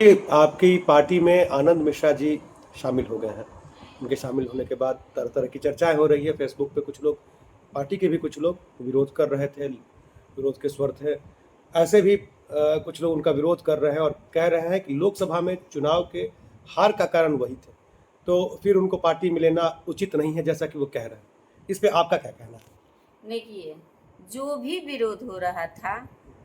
आपकी पार्टी में आनंद मिश्रा जी शामिल हो गए हैं। उनके शामिल होने के बाद तरह-तरह की चर्चाएँ हो रही है। फ़ेसबुक पे कुछ लोग, पार्टी के भी कुछ लोग विरोध कर रहे थे, विरोध के स्वर थे। ऐसे भी कुछ लोग उनका विरोध कर रहे हैं और कह रहे हैं कि लोकसभा में चुनाव के हार का कारण वही थे। तो फिर उनको पार्टी में लेना उचित नहीं है, जैसा कि वो कह रहे हैं। इस पे आपका क्या कहना है? देखिए, जो भी विरोध हो रहा था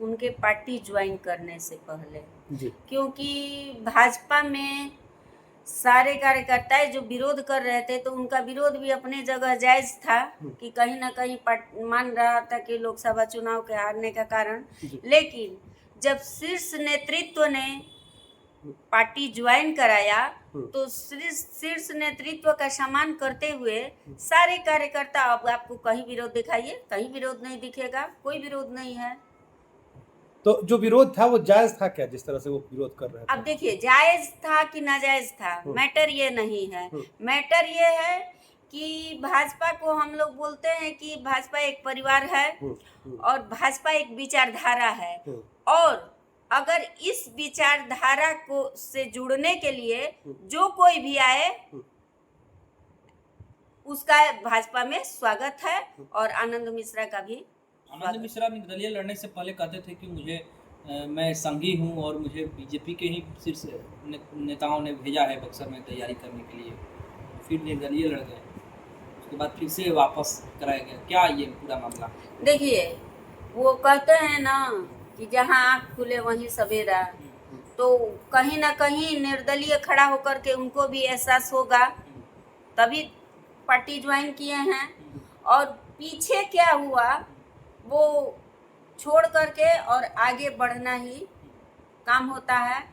उनके पार्टी ज्वाइन करने से पहले, जी। क्योंकि भाजपा में सारे कार्यकर्ता जो विरोध कर रहे थे तो उनका विरोध भी अपने जगह जायज था कि कहीं ना कहीं मान रहा था कि लोकसभा चुनाव के हारने का कारण। जी। लेकिन जब शीर्ष नेतृत्व ने पार्टी ज्वाइन कराया तो शीर्ष नेतृत्व का सम्मान करते हुए सारे कार्यकर्ता, अब आपको कहीं विरोध दिखाइए, कहीं विरोध नहीं दिखेगा, कोई विरोध नहीं है। तो जो विरोध था वो जायज़ था क्या, जिस तरह से वो विरोध कर रहे अब थे? देखिए, जायज था कि नाजायज था, मैटर ये नहीं है। मैटर ये है कि भाजपा को हम लोग बोलते हैं कि भाजपा एक परिवार है और भाजपा एक विचारधारा है। और अगर इस विचारधारा को से जुड़ने के लिए जो कोई भी आए उसका भाजपा में स्वागत है और आनंद मिश्रा का भी। आनंद मिश्रा निर्दलीय लड़ने से पहले कहते थे कि मैं संघी हूं और मुझे बीजेपी के ही शीर्ष नेताओं ने भेजा है बक्सर में तैयारी करने के लिए। फिर निर्दलीय लड़ गए, उसके बाद फिर से वापस कराया गया। क्या ये पूरा मामला? देखिए, वो कहते हैं ना कि जहाँ आँख खुले वहीं सवेरा, तो कहीं ना कहीं निर्दलीय खड़ा होकर के उनको भी एहसास होगा, तभी पार्टी ज्वाइन किए हैं। और पीछे क्या हुआ वो छोड़ करके और आगे बढ़ना ही काम होता है,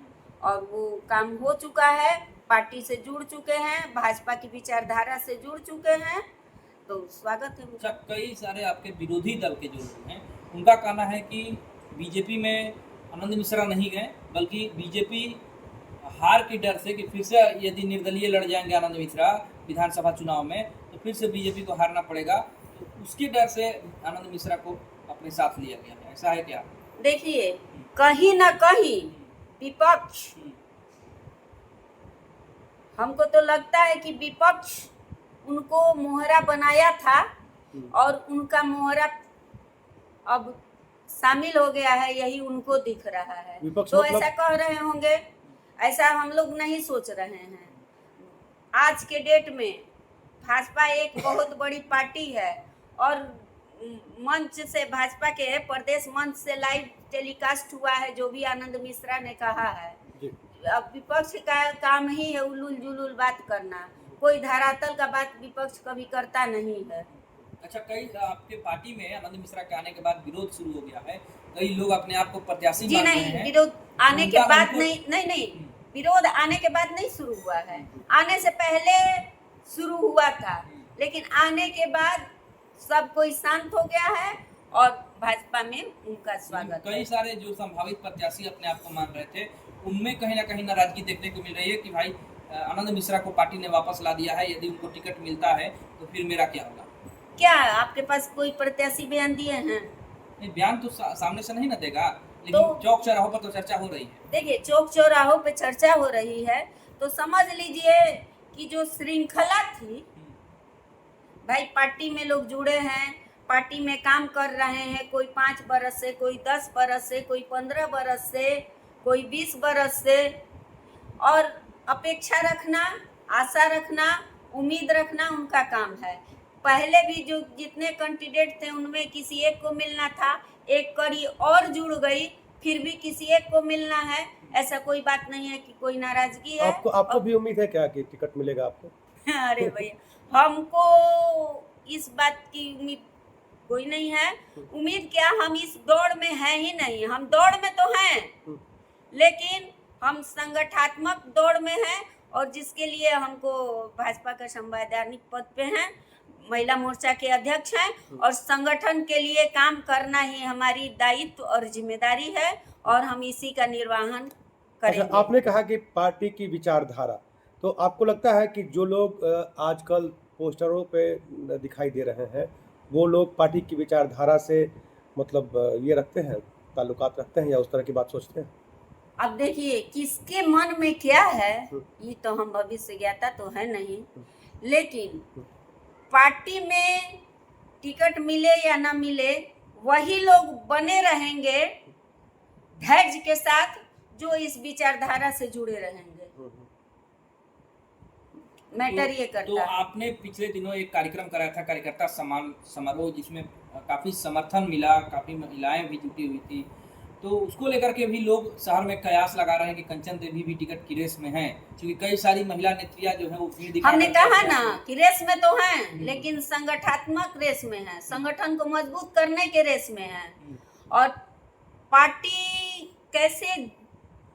और वो काम हो चुका है। पार्टी से जुड़ चुके हैं, भाजपा की विचारधारा से जुड़ चुके हैं, तो स्वागत है। अच्छा, कई सारे आपके विरोधी दल के जो लोग हैं उनका कहना है कि बीजेपी में आनंद मिश्रा नहीं गए, बल्कि बीजेपी हार के डर से कि फिर से यदि निर्दलीय लड़ जाएंगे आनंद मिश्रा विधानसभा चुनाव में तो फिर से बीजेपी को हारना पड़ेगा, तो उसके डर से आनंद मिश्रा को अपने साथ लिया गया है। ऐसा है क्या? देखिए, कहीं ना कहीं विपक्ष, हमको तो लगता है कि विपक्ष उनको मोहरा बनाया था और उनका मोहरा अब शामिल हो गया है, यही उनको दिख रहा है। तो मतलब ऐसा कह रहे होंगे, ऐसा हम लोग नहीं सोच रहे हैं। आज के डेट में भाजपा एक बहुत बड़ी पार्टी है और मंच से, भाजपा के प्रदेश मंच से लाइव टेलीकास्ट हुआ है जो भी आनंद मिश्रा ने कहा है। अब विपक्ष का काम ही है उलूल जुलूल बात करना, कोई धरातल का बात विपक्ष कभी करता नहीं है। अच्छा, कई आपके पार्टी में आनंद मिश्रा के आने के बाद विरोध शुरू हो गया है, कई लोग अपने आप को प्रत्याशी जी मान रहे नहीं, हैं। विरोध आने के बाद नहीं, विरोध आने के बाद नहीं शुरू हुआ है, आने से पहले शुरू हुआ था, लेकिन आने के बाद सब कोई शांत हो गया है और भाजपा में उनका स्वागत। कई सारे जो संभावित प्रत्याशी अपने आप को मान रहे थे उनमें कहीं ना कहीं नाराजगी देखने को मिल रही है कि भाई आनंद मिश्रा को पार्टी ने वापस ला दिया है, यदि उनको टिकट मिलता है तो फिर मेरा क्या होगा? क्या आपके पास कोई प्रत्याशी बयान दिए हैं? नहीं, बयान तो सामने से नहीं ना देगा, लेकिन तो चौक चौराहों पर तो चर्चा हो रही है। देखिए, चौक चौराहों पे चर्चा हो रही है तो समझ लीजिए कि जो श्रृंखला थी, भाई पार्टी में लोग जुड़े हैं, पार्टी में काम कर रहे हैं, कोई 5 बरस से, कोई 10 बरस से, कोई 15 बरस से, कोई 20 बरस से, और अपेक्षा रखना, आशा रखना, उम्मीद रखना उनका काम है। पहले भी जो जितने कैंडिडेट थे उनमें किसी एक को मिलना था, एक कड़ी और जुड़ गई, फिर भी किसी एक को मिलना है, ऐसा कोई बात नहीं है कि कोई नाराजगी है। आपको भी उम्मीद है क्या कि टिकट मिलेगा आपको? अरे भैया, हमको इस बात की उम्मीद कोई नहीं है। उम्मीद क्या, हम इस दौड़ में हैं ही नहीं। हम दौड़ में तो हैं, लेकिन हम संगठनात्मक दौड़ में हैं, और जिसके लिए हमको भाजपा का संवैधानिक पद पे हैं, महिला मोर्चा के अध्यक्ष हैं, और संगठन के लिए काम करना ही हमारी दायित्व और जिम्मेदारी है, और हम इसी का निर्वहन करेंगे। अच्छा, आपने कहा कि पार्टी की विचारधारा, तो आपको लगता है कि जो लोग आजकल पोस्टरों पे दिखाई दे रहे हैं वो लोग पार्टी की विचारधारा से मतलब ये रखते हैं, ताल्लुकात रखते हैं, या उस तरह की बात सोचते हैं? अब देखिए किसके मन में क्या है ये तो हम भविष्य ज्ञाता तो है नहीं, लेकिन पार्टी में टिकट मिले या ना मिले वही लोग बने रहेंगे धैर्य के साथ जो इस विचारधारा से जुड़े रहेंगे। मैटर ये तो करता है। आपने पिछले दिनों एक कार्यक्रम कराया था, कार्यकर्ता सम्मान समारोह, जिसमें काफी समर्थन मिला, काफी महिलाएं भी जुटी हुई थी, तो उसको लेकर के भी लोग शहर में कयास लगा रहे हैं कि कंचन देवी भी टिकट की रेस में हैं, क्योंकि कई सारी महिला नेत्रियां जो है वो भीड़ दिखा हमने करके कहा अपने ना आप कि रेस में तो हैं, लेकिन संगठनात्मक रेस में है, संगठन को मजबूत करने के रेस में है, और पार्टी कैसे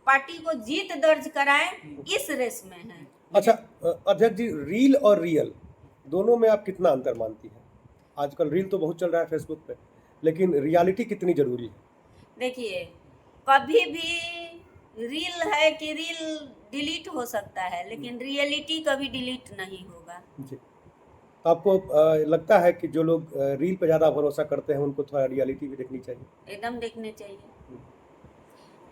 पार्टी को जीत दर्ज कराए इस रेस में है। अच्छा अध्यक्ष जी, रील और रियल दोनों में आप कितना अंतर मानती हैं? आजकल रील तो बहुत चल रहा है फेसबुक पे, लेकिन रियलिटी कितनी जरूरी है? देखिए कभी भी रील है कि रील डिलीट हो सकता है, लेकिन रियलिटी कभी डिलीट नहीं होगा। जी, आपको लगता है कि जो लोग रील पे ज़्यादा भरोसा करते हैं उनको थोड़ा रियलिटी भी देखनी चाहिए? एकदम देखने चाहिए,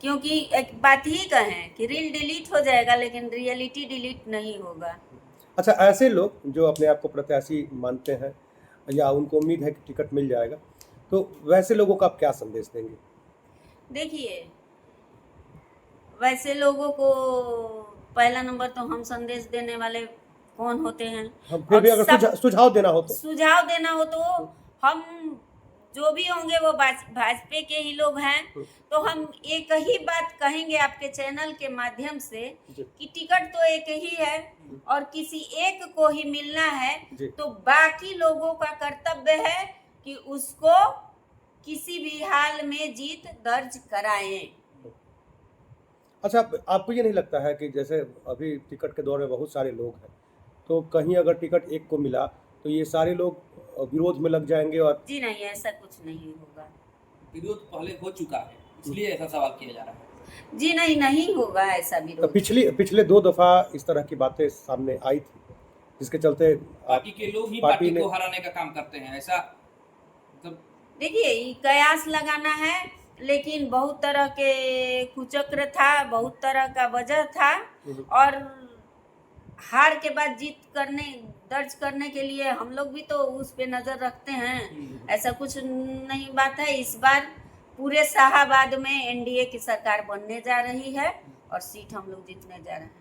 क्योंकि एक बात ही कहें कि रील डिलीट हो जाएगा लेकिन रियलिटी डिलीट नहीं होगा। अच्छा, ऐसे लोग जो अपने आप को प्रत्याशी मानते हैं या उनको उम्मीद है कि टिकट मिल जाएगा, तो वैसे लोगों को आप क्या संदेश देंगे? देखिए वैसे लोगों को पहला नंबर तो हम संदेश देने वाले कौन होते हैं? हम फिर भी और अगर सब सुझाव देना हो तो? सुझाव देना हो तो हम जो भी होंगे वो भाजपा के ही लोग हैं, तो हम एक ही बात कहेंगे आपके चैनल के माध्यम से जी। कि टिकट तो एक ही है और किसी एक को ही मिलना है, जी। तो बाकी लोगों का कर्तव्य है कि उसको किसी भी हाल में जीत दर्ज कराएं। अच्छा, आपको ये नहीं लगता है कि जैसे अभी टिकट के दौर में बहुत सारे लोग हैं, तो कहीं अगर टिकट एक को मिला तो ये सारे लोग विरोध में लग जाएंगे? और जी नहीं, ऐसा कुछ नहीं होगा। विरोध पहले हो चुका है, इसलिए ऐसा सवाल किया जा रहा है। जी नहीं, नहीं होगा ऐसा तो विरोध। पिछले 2 दफा इस तरह की बातें सामने आई थी, जिसके चलते पार्टी के लोग ही पार्टी पार्टी को ने हराने का काम करते हैं, ऐसा मतलब देखिए ये कयास लगाना है, लेकिन बहुत तरह के कुचक्र था, बहुत तरह का वजह था, और हार के बाद जीत दर्ज करने के लिए हम लोग भी तो उस पे नजर रखते हैं। ऐसा कुछ नहीं बात है। इस बार पूरे शाहाबाद में एनडीए की सरकार बनने जा रही है और सीट हम लोग जीतने जा रहे हैं।